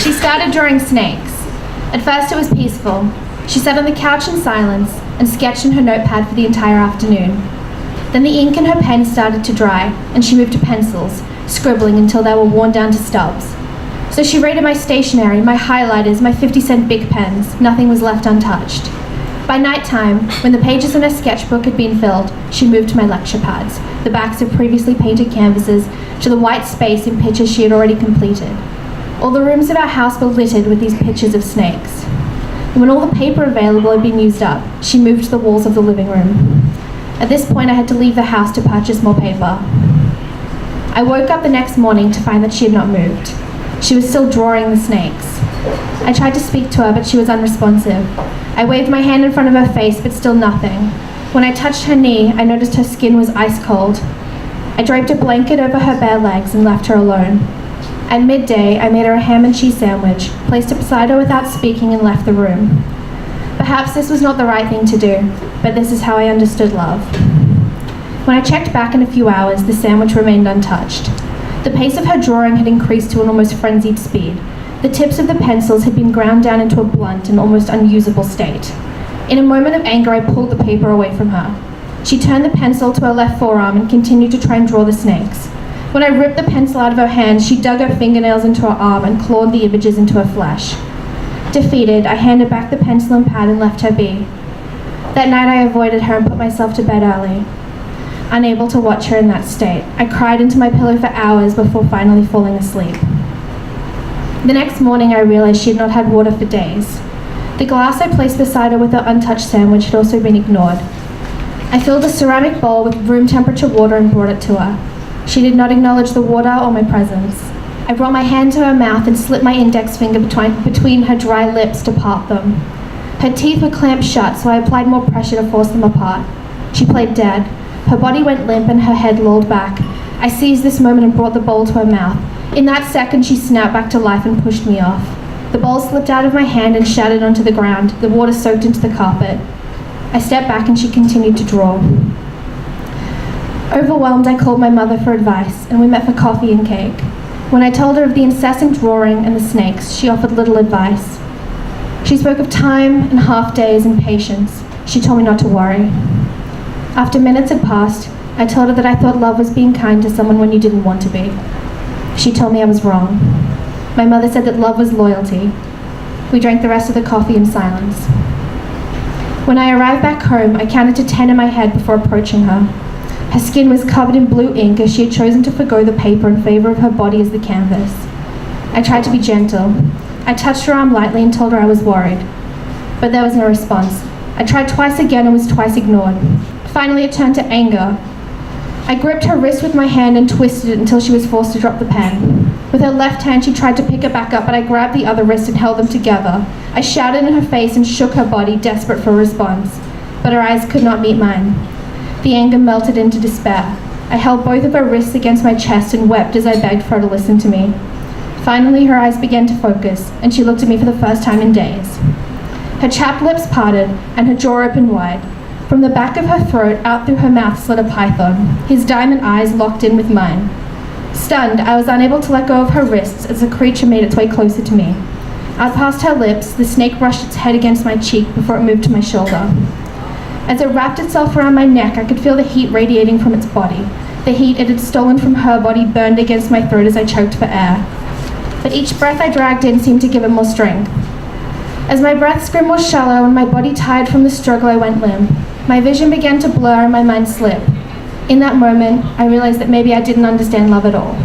She started drawing snakes. At first it was peaceful. She sat on the couch in silence and sketched in her notepad for the entire afternoon. Then the ink in her pen started to dry, and she moved to pencils, scribbling until they were worn down to stubs. So she raided my stationery, my highlighters, my 50-cent Bic pens. Nothing was left untouched. By nighttime, when the pages in her sketchbook had been filled, she moved to my lecture pads, the backs of previously painted canvases, to the white space in pictures she had already completed. All the rooms of our house were littered with these pictures of snakes. And when all the paper available had been used up, she moved to the walls of the living room. At this point, I had to leave the house to purchase more paper. I woke up the next morning to find that she had not moved. She was still drawing the snakes. I tried to speak to her, but she was unresponsive. I waved my hand in front of her face, but still nothing. When I touched her knee, I noticed her skin was ice cold. I draped a blanket over her bare legs and left her alone. At midday, I made her a ham and cheese sandwich, placed it beside her without speaking, and left the room. Perhaps this was not the right thing to do, but this is how I understood love. When I checked back in a few hours, the sandwich remained untouched. The pace of her drawing had increased to an almost frenzied speed. The tips of the pencils had been ground down into a blunt and almost unusable state. In a moment of anger, I pulled the paper away from her. She turned the pencil to her left forearm and continued to try and draw the snakes. When I ripped the pencil out of her hand, she dug her fingernails into her arm and clawed the images into her flesh. Defeated, I handed back the pencil and pad and left her be. That night I avoided her and put myself to bed early. Unable to watch her in that state, I cried into my pillow for hours before finally falling asleep. The next morning I realized she had not had water for days. The glass I placed beside her with her untouched sandwich had also been ignored. I filled a ceramic bowl with room temperature water and brought it to her. She did not acknowledge the water or my presence. I brought my hand to her mouth and slipped my index finger between her dry lips to part them. Her teeth were clamped shut, so I applied more pressure to force them apart. She played dead. Her body went limp and her head lolled back. I seized this moment and brought the bowl to her mouth. In that second, she snapped back to life and pushed me off. The bowl slipped out of my hand and shattered onto the ground. The water soaked into the carpet. I stepped back and she continued to draw. Overwhelmed, I called my mother for advice, and we met for coffee and cake. When I told her of the incessant drawing and the snakes, she offered little advice. She spoke of time and half days and patience. She told me not to worry. After minutes had passed, I told her that I thought love was being kind to someone when you didn't want to be. She told me I was wrong. My mother said that love was loyalty. We drank the rest of the coffee in silence. When I arrived back home, I counted to 10 in my head before approaching her. Her skin was covered in blue ink as she had chosen to forgo the paper in favor of her body as the canvas. I tried to be gentle. I touched her arm lightly and told her I was worried. But there was no response. I tried twice again and was twice ignored. Finally, it turned to anger. I gripped her wrist with my hand and twisted it until she was forced to drop the pen. With her left hand, she tried to pick it back up, but I grabbed the other wrist and held them together. I shouted in her face and shook her body, desperate for a response. But her eyes could not meet mine. The anger melted into despair. I held both of her wrists against my chest and wept as I begged for her to listen to me. Finally, her eyes began to focus, and she looked at me for the first time in days. Her chapped lips parted, and her jaw opened wide. From the back of her throat, out through her mouth slid a python, his diamond eyes locked in with mine. Stunned, I was unable to let go of her wrists as the creature made its way closer to me. Out past her lips, the snake brushed its head against my cheek before it moved to my shoulder. As it wrapped itself around my neck, I could feel the heat radiating from its body. The heat it had stolen from her body burned against my throat as I choked for air. But each breath I dragged in seemed to give it more strength. As my breaths grew more shallow and my body tired from the struggle, I went limp. My vision began to blur and my mind slip. In that moment, I realized that maybe I didn't understand love at all.